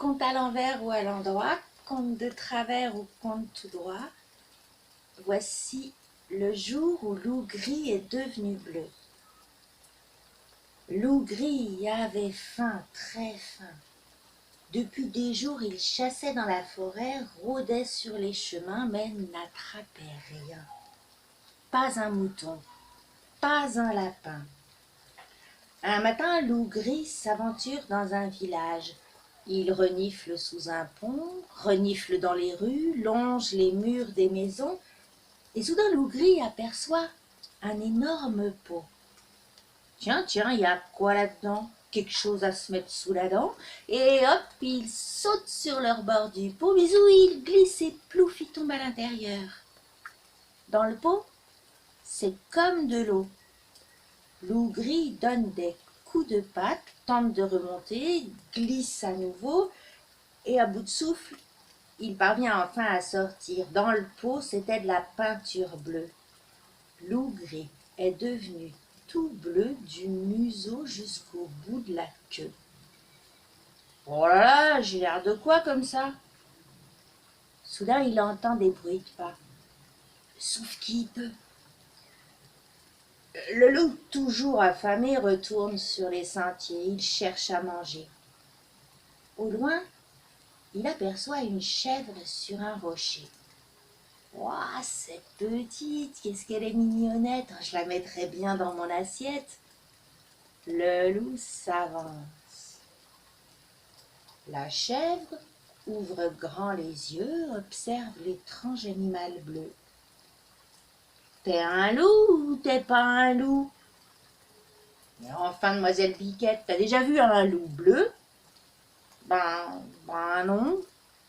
compte à l'envers ou à l'endroit, compte de travers ou compte tout droit. Voici le jour où loup gris est devenu bleu. Loup gris avait faim, très faim. Depuis des jours, il chassait dans la forêt, rôdait sur les chemins, mais n'attrapait rien. Pas un mouton, pas un lapin. Un matin, Loup gris s'aventure dans un village. Il renifle sous un pont, renifle dans les rues, longe les murs des maisons, et soudain Loup gris aperçoit un énorme pot. Tiens, il y a quoi là-dedans? Quelque chose à se mettre sous la dent, et hop, il saute sur leur bord du pot, mais où il glisse et plouf, il tombe à l'intérieur. Dans le pot, c'est comme de l'eau. Loup gris donne des coups de patte, tente de remonter, glisse à nouveau, et à bout de souffle, il parvient enfin à sortir. Dans le pot, c'était de la peinture bleue. Loup gris est devenu tout bleu du museau jusqu'au bout de la queue. Oh là là, j'ai l'air de quoi comme ça? Soudain, il entend des bruits de pas. Sauf qui peut. Le loup, toujours affamé, retourne sur les sentiers. Il cherche à manger. Au loin, il aperçoit une chèvre sur un rocher. Ouah, cette petite, qu'est-ce qu'elle est mignonnette, je la mettrais bien dans mon assiette. Le loup s'avance. La chèvre ouvre grand les yeux, observe l'étrange animal bleu. T'es un loup ou t'es pas un loup? Mais enfin, demoiselle Biquette, t'as déjà vu un loup bleu? Ben non,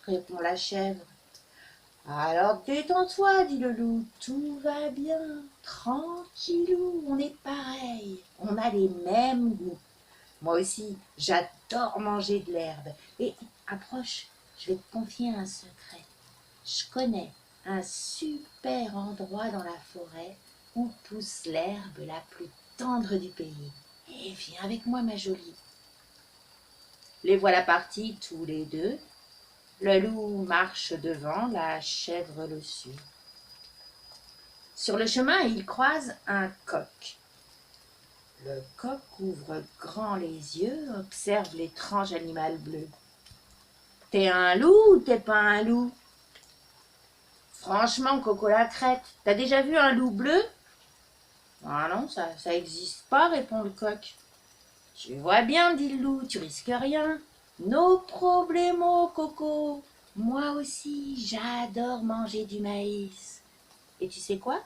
répond la chèvre. Alors détends-toi, dit le loup, tout va bien, tranquillou, on est pareil, on a les mêmes goûts. Moi aussi, j'adore manger de l'herbe. Et approche, je vais te confier un secret. Je connais un super endroit dans la forêt où pousse l'herbe la plus tendre du pays. Et viens avec moi, ma jolie. Les voilà partis tous les deux. Le loup marche devant, la chèvre le suit. Sur le chemin, ils croisent un coq. Le coq ouvre grand les yeux, observe l'étrange animal bleu. T'es un loup ou t'es pas un loup? Franchement, Coco la crête, t'as déjà vu un loup bleu? Ah non, ça existe pas, répond le coq. Tu vois bien, dit le loup, tu risques rien. No problemo, Coco. Moi aussi, j'adore manger du maïs. Et tu sais quoi?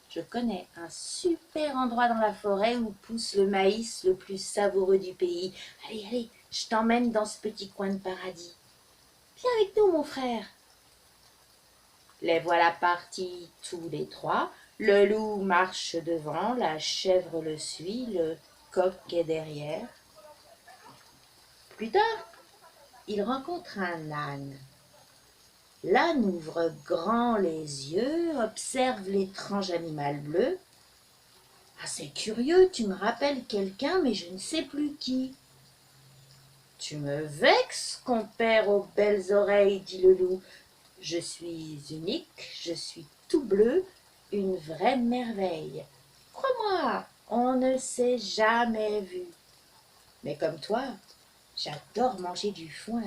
Je connais un super endroit dans la forêt où pousse le maïs le plus savoureux du pays. Allez, allez, je t'emmène dans ce petit coin de paradis. Viens avec nous, mon frère. Les voilà partis tous les trois. Le loup marche devant, la chèvre le suit, le coq est derrière. Plus tard, il rencontre un âne. L'âne ouvre grand les yeux, observe l'étrange animal bleu. Ah, c'est curieux, tu me rappelles quelqu'un, mais je ne sais plus qui. Tu me vexes, compère aux belles oreilles, dit le loup. Je suis unique, je suis tout bleu, une vraie merveille. Crois-moi, on ne s'est jamais vu. Mais comme toi, j'adore manger du foin.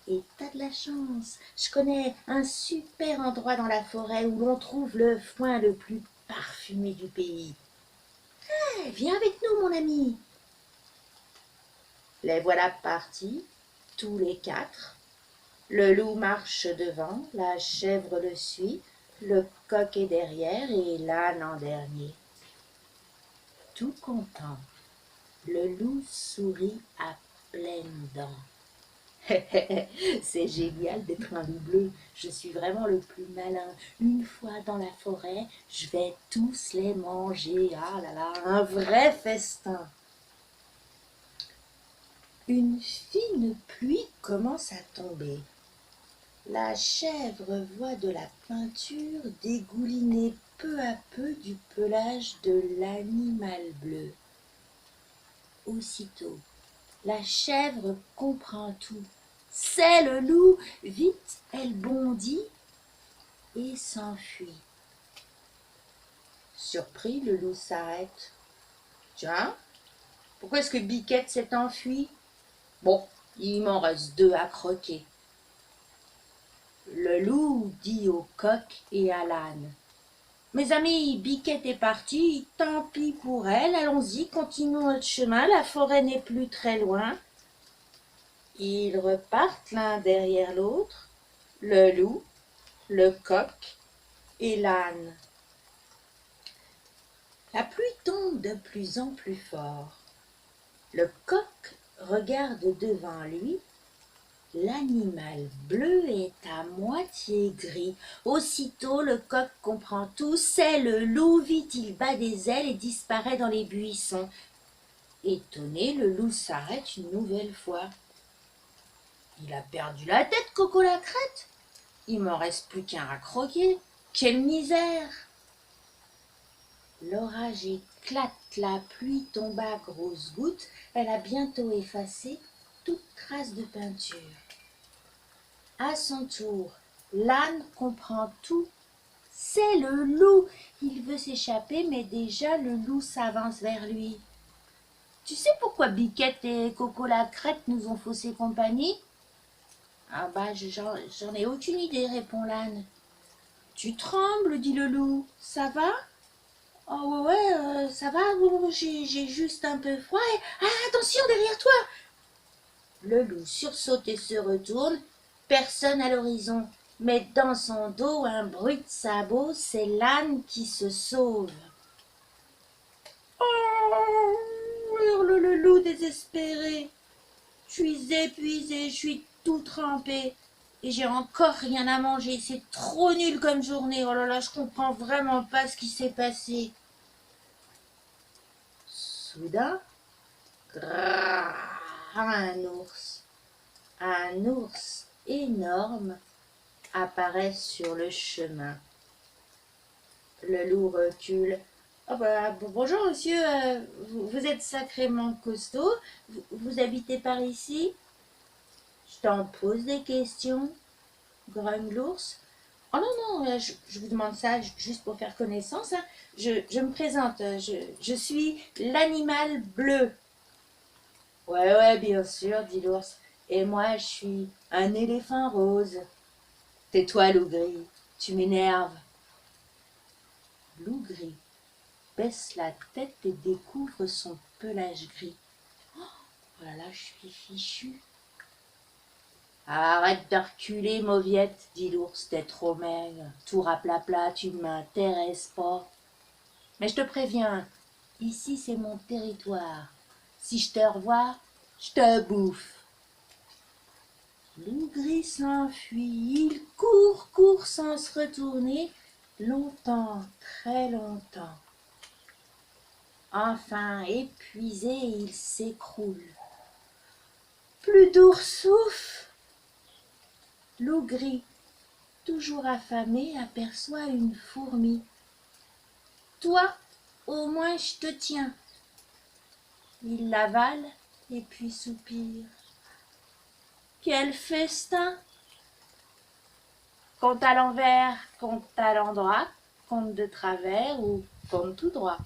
Et t'as de la chance, je connais un super endroit dans la forêt où l'on trouve le foin le plus parfumé du pays. Viens avec nous, mon ami. Les voilà partis, tous les quatre. Le loup marche devant, la chèvre le suit, le coq est derrière et l'âne en dernier. Tout content, le loup sourit à pleines dents. C'est génial d'être un loup bleu, je suis vraiment le plus malin. Une fois dans la forêt, je vais tous les manger. Ah là là, un vrai festin. Une fine pluie commence à tomber. La chèvre voit de la peinture dégouliner peu à peu du pelage de l'animal bleu. Aussitôt, la chèvre comprend tout. C'est le loup. Vite, elle bondit et s'enfuit. Surpris, le loup s'arrête. Tiens, pourquoi est-ce que Biquette s'est enfuie? Bon, il m'en reste 2 à croquer. Le loup dit au coq et à l'âne. Mes amis, Biquette est partie, tant pis pour elle, allons-y, continuons notre chemin, la forêt n'est plus très loin. Ils repartent l'un derrière l'autre, le loup, le coq et l'âne. La pluie tombe de plus en plus fort. Le coq regarde devant lui. L'animal bleu est à moitié gris. Aussitôt le coq comprend tout, c'est le loup, vite il bat des ailes et disparaît dans les buissons. Étonné, le loup s'arrête une nouvelle fois. Il a perdu la tête, Coco la crête. Il m'en reste plus qu'un à croquer. Quelle misère! L'orage éclate, la pluie tomba à grosses gouttes, elle a bientôt effacé toute trace de peinture. À son tour, l'âne comprend tout. C'est le loup. Il veut s'échapper, mais déjà le loup s'avance vers lui. Tu sais pourquoi Biquette et Coco la crête nous ont faussé compagnie? Ah bah, j'en ai aucune idée, répond l'âne. Tu trembles, dit le loup. Ça va? Oh ouais, ça va, j'ai juste un peu froid. Ah, attention, derrière toi! Le loup sursaute et se retourne. Personne à l'horizon. Mais dans son dos, un bruit de sabots, c'est l'âne qui se sauve. Oh! Hurle le loup désespéré. Je suis épuisé, je suis tout trempé. Et j'ai encore rien à manger. C'est trop nul comme journée. Oh là là, je comprends vraiment pas ce qui s'est passé. Soudain, un ours énorme apparaît sur le chemin. Le loup recule. Oh bah, bonjour monsieur, vous êtes sacrément costaud. Vous habitez par ici? Je t'en pose des questions, grogne l'ours. Oh non, non, je vous demande ça juste pour faire connaissance, hein. Je me présente, je suis l'animal bleu. Ouais, ouais, bien sûr, dit l'ours. Et moi, je suis un éléphant rose. Tais-toi, loup gris, tu m'énerves. Loup gris baisse la tête et découvre son pelage gris. Oh là là, je suis fichu. Arrête de reculer, mauviette, dit l'ours, t'es trop maigre. Tout raplapla, tu ne m'intéresses pas. Mais je te préviens, ici c'est mon territoire. Si je te revois, je te bouffe. Loup gris s'enfuit, il court sans se retourner, longtemps, très longtemps. Enfin, épuisé, il s'écroule. Plus d'ours souffle. Loup gris, toujours affamé, aperçoit une fourmi. Toi, au moins je te tiens. Il l'avale et puis soupire. Quel festin! Compte à l'envers, compte à l'endroit, compte de travers ou compte tout droit.